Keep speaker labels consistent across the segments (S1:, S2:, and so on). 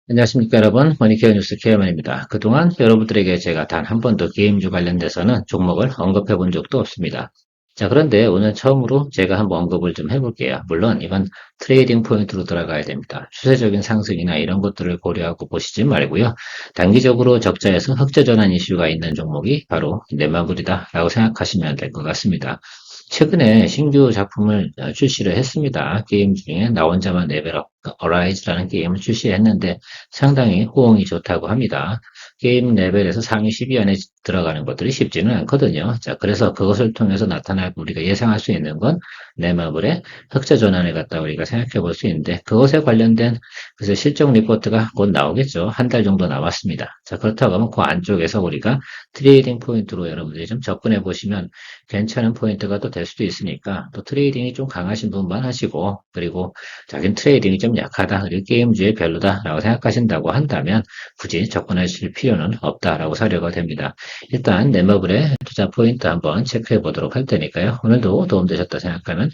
S1: 안녕하십니까 여러분, 머니케어 뉴스 케어맨입니다. 그동안 여러분들에게 제가 단 한 번도 게임주 관련돼서는 종목을 언급해 본 적도 없습니다. 자, 그런데 오늘 처음으로 제가 한번 언급을 좀 해볼게요. 물론 이건 트레이딩 포인트로 들어가야 됩니다. 추세적인 상승이나 이런 것들을 고려하고 보시지 말고요. 단기적으로 적자에서 흑자 전환 이슈가 있는 종목이 바로 넷마블이다라고 생각하시면 될 것 같습니다. 최근에 신규 작품을 출시를 했습니다. 게임 중에 나 혼자만 레벨업, 어라이즈라는 게임을 출시했는데 상당히 호응이 좋다고 합니다. 게임 레벨에서 상위 10위 안에 들어가는 것들이 쉽지는 않거든요. 자, 그래서 그것을 통해서 나타날 우리가 예상할 수 있는 건 넷마블의 흑자 전환을 갖다 우리가 생각해 볼 수 있는데 그것에 관련된 그래서 실적 리포트가 곧 나오겠죠. 한 달 정도 남았습니다. 자, 그렇다고 하면 그 안쪽에서 우리가 트레이딩 포인트로 여러분들이 좀 접근해 보시면 괜찮은 포인트가 또 될 수도 있으니까 또 트레이딩이 좀 강하신 분만 하시고 그리고 자기는 트레이딩이 좀 약하다 그리고 게임주의 별로다라고 생각하신다고 한다면 굳이 접근하실 필요는 없다라고 사료가 됩니다. 일단 넷마블의 투자 포인트 한번 체크해 보도록 할 테니까요. 오늘도 도움되셨다 생각하면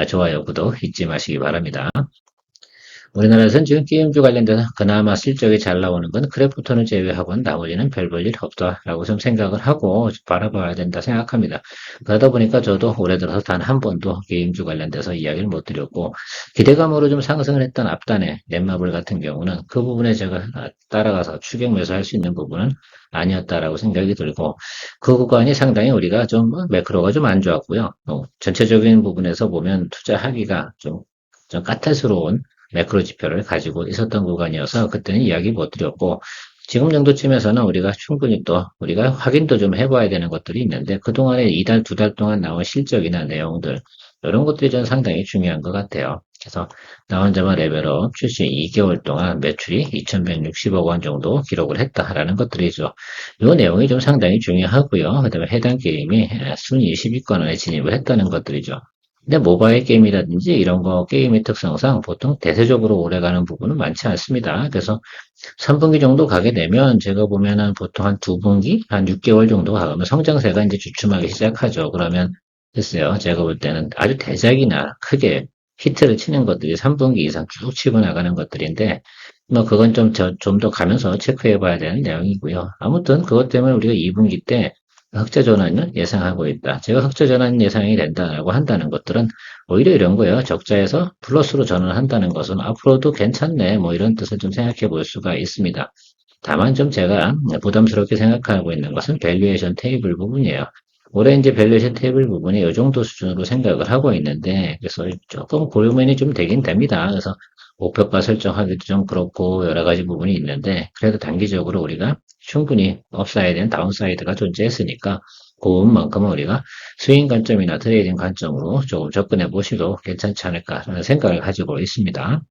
S1: 좋아요, 구독 잊지 마시기 바랍니다. 우리나라에서는 지금 게임주 관련돼서 그나마 실적이 잘 나오는 건 크래프톤을 제외하고는 나머지는 별 볼 일 없다라고 좀 생각을 하고 바라봐야 된다 생각합니다. 그러다 보니까 저도 올해 들어서 단 한 번도 게임주 관련돼서 이야기를 못 드렸고 기대감으로 좀 상승을 했던 앞단의 넷마블 같은 경우는 그 부분에 제가 따라가서 추격 매수할 수 있는 부분은 아니었다라고 생각이 들고 그 구간이 상당히 우리가 좀 매크로가 좀 안 좋았고요. 전체적인 부분에서 보면 투자하기가 좀 까탈스러운 매크로 지표를 가지고 있었던 구간이어서 그때는 이야기 못 드렸고 지금 정도쯤에서는 우리가 충분히 또 우리가 확인도 좀 해봐야 되는 것들이 있는데 그동안에 이달, 두 달 동안 나온 실적이나 내용들 이런 것들이 저는 상당히 중요한 것 같아요. 그래서 나 혼자만 레벨업 출시 2개월 동안 매출이 2,160억 원 정도 기록을 했다라는 것들이죠. 이 내용이 좀 상당히 중요하고요. 그다음에 해당 게임이 순위 10위권 안에 진입을 했다는 것들이죠. 근데 모바일 게임이라든지 이런 거 게임의 특성상 보통 대세적으로 오래가는 부분은 많지 않습니다. 그래서 3분기 정도 가게 되면 제가 보면은 보통 한 2분기, 한 6개월 정도 가면 성장세가 이제 주춤하기 시작하죠. 그러면 글쎄요, 제가 볼 때는 아주 대작이나 크게 히트를 치는 것들이 3분기 이상 쭉 치고 나가는 것들인데, 뭐 그건 좀 더 가면서 체크해 봐야 되는 내용이고요. 아무튼 그것 때문에 우리가 2분기 때 흑자 전환을 예상하고 있다. 제가 흑자 전환 예상이 된다라고 한다는 것들은 오히려 이런 거예요. 적자에서 플러스로 전환한다는 것은 앞으로도 괜찮네. 뭐 이런 뜻을 좀 생각해 볼 수가 있습니다. 다만 좀 제가 부담스럽게 생각하고 있는 것은 밸류에이션 테이블 부분이에요. 올해 이제 밸류에이션 테이블 부분이 이 정도 수준으로 생각을 하고 있는데, 그래서 조금 고민이 좀 되긴 됩니다. 그래서 목표가 설정하기도 좀 그렇고 여러 가지 부분이 있는데, 그래도 단기적으로 우리가 충분히 업사이드는 다운사이드가 존재했으니까, 그 부분만큼은 우리가 스윙 관점이나 트레이딩 관점으로 조금 접근해 보시도 괜찮지 않을까라는 생각을 가지고 있습니다.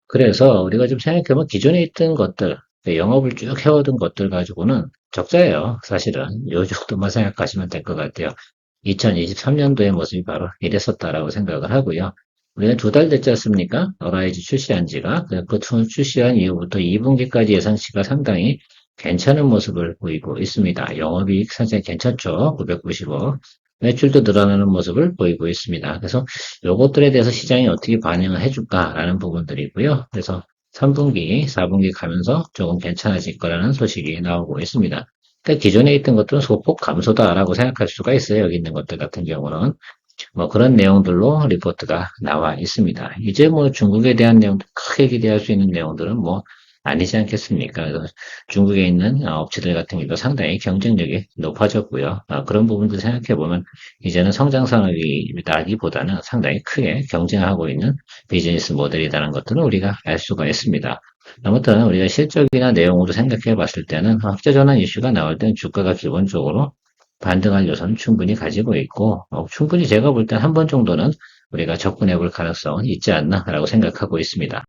S1: 그래서 우리가 좀 생각해보면 기존에 있던 것들, 영업을 쭉 해오던 것들 가지고는 적자예요. 사실은. 요 정도만 생각하시면 될 것 같아요. 2023년도의 모습이 바로 이랬었다라고 생각을 하고요. 우리가 두 달 됐지 않습니까? 어라이즈 출시한 지가. 그 출시한 이후부터 2분기까지 예상치가 상당히 괜찮은 모습을 보이고 있습니다. 영업이익 상당히 괜찮죠? 990억. 매출도 늘어나는 모습을 보이고 있습니다. 그래서 요것들에 대해서 시장이 어떻게 반응을 해줄까라는 부분들이고요. 그래서 3분기, 4분기 가면서 조금 괜찮아질 거라는 소식이 나오고 있습니다. 그러니까 기존에 있던 것들은 소폭 감소다라고 생각할 수가 있어요. 여기 있는 것들 같은 경우는. 뭐 그런 내용들로 리포트가 나와 있습니다. 이제 뭐 중국에 대한 내용도 크게 기대할 수 있는 내용들은 뭐 아니지 않겠습니까? 그래서 중국에 있는 업체들 같은 경우도 상당히 경쟁력이 높아졌고요. 그런 부분들 생각해 보면 이제는 성장 산업이라기보다는 상당히 크게 경쟁하고 있는 비즈니스 모델이라는 것들을 우리가 알 수가 있습니다. 아무튼 우리가 실적이나 내용으로 생각해 봤을 때는 흑자 전환 이슈가 나올 때는 주가가 기본적으로 반등할 요소는 충분히 가지고 있고 충분히 제가 볼 땐 한 번 정도는 우리가 접근해 볼 가능성은 있지 않나라고 생각하고 있습니다.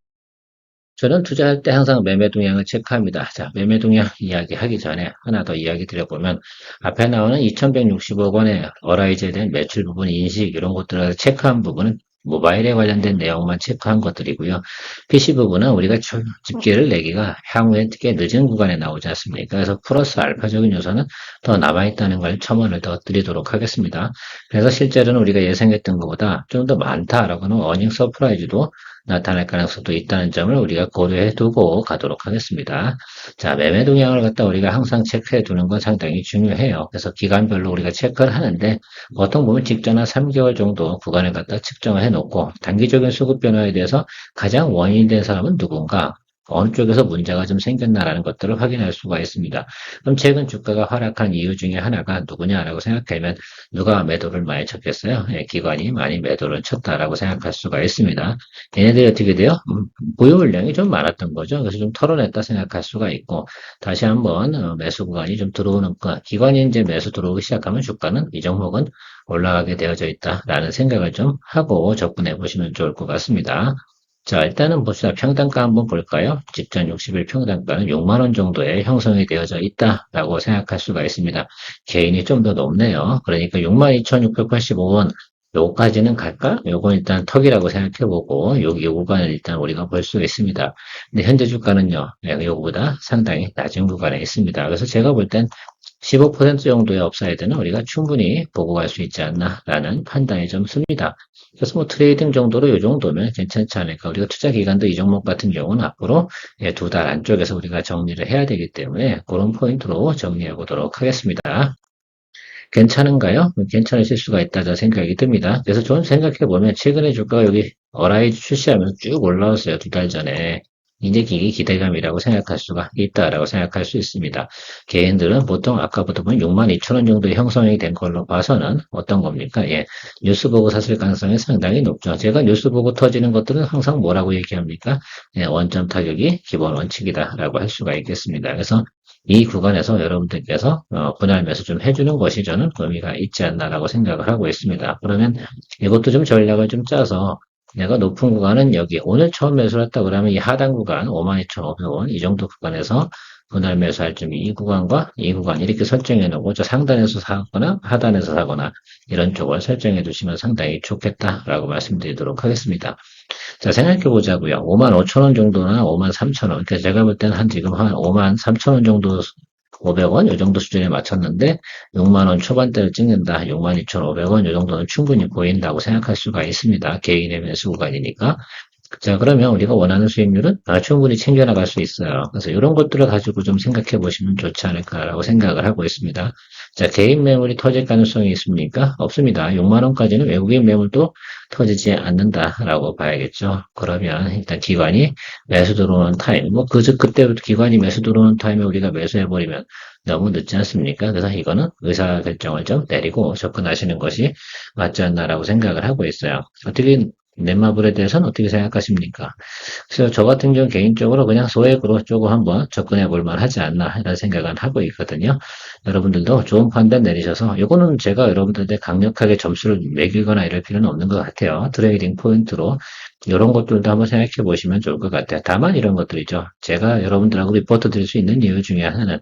S1: 저는 투자할 때 항상 매매 동향을 체크합니다. 자, 매매 동향 이야기하기 전에 하나 더 이야기 드려보면 앞에 나오는 2,160억 원의 어라이즈에 대한 매출 부분 인식 이런 것들을 체크한 부분은 모바일에 관련된 내용만 체크한 것들이고요. PC 부분은 우리가 집계를 내기가 향후에 꽤 늦은 구간에 나오지 않습니까? 그래서 플러스 알파적인 요소는 더 남아있다는 걸 첨언을 더 드리도록 하겠습니다. 그래서 실제로는 우리가 예상했던 것보다 좀 더 많다라고는 어닝 서프라이즈도 나타날 가능성도 있다는 점을 우리가 고려해 두고 가도록 하겠습니다. 자, 매매 동향을 갖다 우리가 항상 체크해 두는 건 상당히 중요해요. 그래서 기간별로 우리가 체크를 하는데 보통 보면 직전 한 3개월 정도 구간을 갖다 측정을 해 놓고 단기적인 수급 변화에 대해서 가장 원인이 된 사람은 누군가, 어느 쪽에서 문제가 좀 생겼나라는 것들을 확인할 수가 있습니다. 그럼 최근 주가가 하락한 이유 중에 하나가 누구냐라고 생각하면 누가 매도를 많이 쳤겠어요? 예, 기관이 많이 매도를 쳤다라고 생각할 수가 있습니다. 얘네들이 어떻게 돼요? 보유 물량이 좀 많았던 거죠. 그래서 좀 털어냈다 생각할 수가 있고 다시 한번 매수 구간이 좀 들어오는 거, 기관이 이제 매수 들어오기 시작하면 주가는 이 종목은 올라가게 되어져 있다라는 생각을 좀 하고 접근해 보시면 좋을 것 같습니다. 자, 일단은 봅시다. 평단가 한번 볼까요? 직전 60일 평단가는 6만 원 정도에 형성이 되어져 있다라고 생각할 수가 있습니다. 개인이 좀 더 높네요. 그러니까 62,685원 요거까지는 갈까? 요건 일단 턱이라고 생각해보고 여기 구간을 일단 우리가 볼 수가 있습니다. 근데 현재 주가는요, 요거보다 상당히 낮은 구간에 있습니다. 그래서 제가 볼 땐 15% 정도의 업사이드는 우리가 충분히 보고 갈 수 있지 않나라는 판단이 좀 씁니다. 그래서 뭐 트레이딩 정도로 이 정도면 괜찮지 않을까. 우리가 투자 기간도 이 종목 같은 경우는 앞으로 2달 안쪽에서 우리가 정리를 해야 되기 때문에 그런 포인트로 정리해 보도록 하겠습니다. 괜찮은가요? 괜찮으실 수가 있다는 생각이 듭니다. 그래서 좀 생각해 보면 최근에 주가가 여기 어라이즈 출시하면서 쭉 올라왔어요. 2달 전에. 이제 이게 기대감이라고 생각할 수가 있다라고 생각할 수 있습니다. 개인들은 보통 아까부터 보면 62,000원 정도 형성이 된 걸로 봐서는 어떤 겁니까? 예, 뉴스 보고 샀을 가능성이 상당히 높죠. 제가 뉴스 보고 터지는 것들은 항상 뭐라고 얘기합니까? 예, 원점 타격이 기본 원칙이다라고 할 수가 있겠습니다. 그래서 이 구간에서 여러분들께서 분할 매수 좀 해주는 것이 저는 의미가 있지 않나라고 생각을 하고 있습니다. 그러면 이것도 좀 전략을 좀 짜서 내가 높은 구간은 여기 오늘 처음 매수를 했다 그러면 이 하단 구간 52,500원 이 정도 구간에서 분할 매수할 좀 이 구간과 이 구간 이렇게 설정해 놓고 저 상단에서 사거나 하단에서 사거나 이런 쪽을 설정해 두시면 상당히 좋겠다라고 말씀드리도록 하겠습니다. 자, 생각해 보자고요. 55,000원 정도나 53,000원. 그러니까 제가 볼 때는 한 지금 한 53,000원 정도 500원 이 정도 수준에 맞췄는데 6만 원 초반대를 찍는다. 62,500원 이 정도는 충분히 보인다고 생각할 수가 있습니다. 개인의 매수 구간이니까. 자, 그러면 우리가 원하는 수익률은 충분히 챙겨나갈 수 있어요. 그래서 이런 것들을 가지고 좀 생각해 보시면 좋지 않을까라고 생각을 하고 있습니다. 자, 개인 매물이 터질 가능성이 있습니까? 없습니다. 6만 원까지는 외국인 매물도 터지지 않는다라고 봐야겠죠. 그러면 일단 기관이 매수 들어오는 타임, 뭐 그때부터 기관이 매수 들어오는 타임에 우리가 매수해버리면 너무 늦지 않습니까? 그래서 이거는 의사 결정을 좀 내리고 접근하시는 것이 맞지 않나라고 생각을 하고 있어요. 어떻게 넷마블에 대해서는 어떻게 생각하십니까? 그래서 저 같은 경우 개인적으로 그냥 소액으로 조금 한번 접근해 볼 만하지 않나 이런 생각은 하고 있거든요. 여러분들도 좋은 판단 내리셔서 이거는 제가 여러분들한테 강력하게 점수를 매기거나 이럴 필요는 없는 것 같아요. 트레이딩 포인트로 이런 것들도 한번 생각해 보시면 좋을 것 같아요. 다만 이런 것들이죠. 제가 여러분들하고 리포트 드릴 수 있는 이유 중에 하나는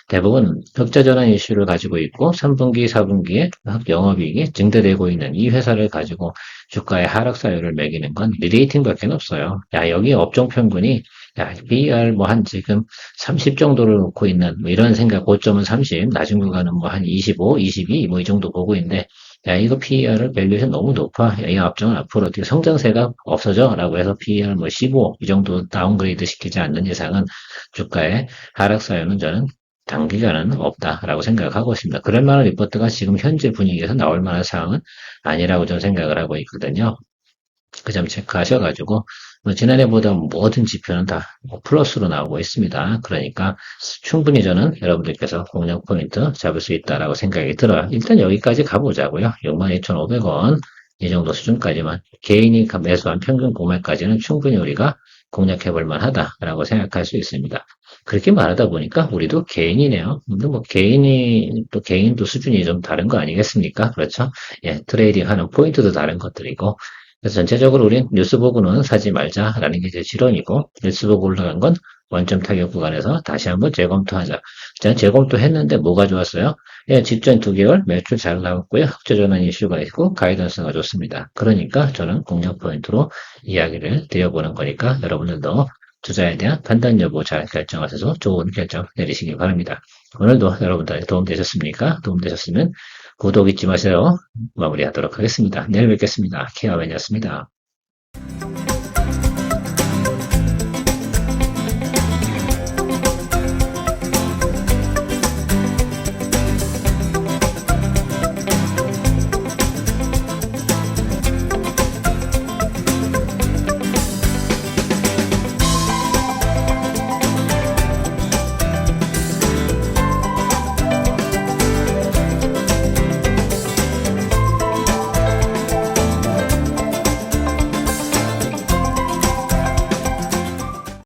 S1: 대부분 흑자 전환 이슈를 가지고 있고 3분기, 4분기에 영업이익이 증대되고 있는 이 회사를 가지고 주가의 하락 사유를 매기는 건 리레이팅밖에 없어요. 야, 여기 업종 평균이 야, BR 뭐 한 지금 30 정도를 놓고 있는 뭐 이런 생각, 고점은 30, 낮은 구간은 뭐 한 25, 22 뭐 이 정도 보고 있는데 야, 이거 PER을 밸류에이션 너무 높아. 야, 이 업종은 앞으로 어떻게 성장세가 없어져? 라고 해서 PER 뭐 15, 이 정도 다운그레이드 시키지 않는 이상은 주가의 하락 사유는 저는 단기간은 없다라고 생각하고 있습니다. 그럴 만한 리포트가 지금 현재 분위기에서 나올 만한 상황은 아니라고 저는 생각을 하고 있거든요. 그 점 체크하셔가지고 뭐 지난해보다 모든 지표는 다 플러스로 나오고 있습니다. 그러니까 충분히 저는 여러분들께서 공략 포인트 잡을 수 있다라고 생각이 들어요. 일단 여기까지 가보자고요. 62,500원 이 정도 수준까지만 개인이 매수한 평균 구매까지는 충분히 우리가 공략해 볼 만하다라고 생각할 수 있습니다. 그렇게 말하다 보니까 우리도 개인이네요. 근데 뭐 개인이 또 개인도 수준이 좀 다른 거 아니겠습니까? 그렇죠? 예, 트레이딩 하는 포인트도 다른 것들이고 그래서 전체적으로 우린 뉴스 보고는 사지 말자라는 게 제 실언이고 뉴스 보고 올라간 건 원점 타격 구간에서 다시 한번 재검토하자. 자, 재검토했는데 뭐가 좋았어요? 예, 직전 2개월 매출 잘 나왔고요. 흑자 전환 이슈가 있고 가이던스가 좋습니다. 그러니까 저는 공략 포인트로 이야기를 드려보는 거니까 여러분들도 투자에 대한 판단 여부 잘 결정하셔서 좋은 결정 내리시기 바랍니다. 오늘도 여러분들에게 도움되셨습니까? 도움되셨으면 구독 잊지 마세요. 마무리하도록 하겠습니다. 내일 뵙겠습니다. 케어맨이었습니다.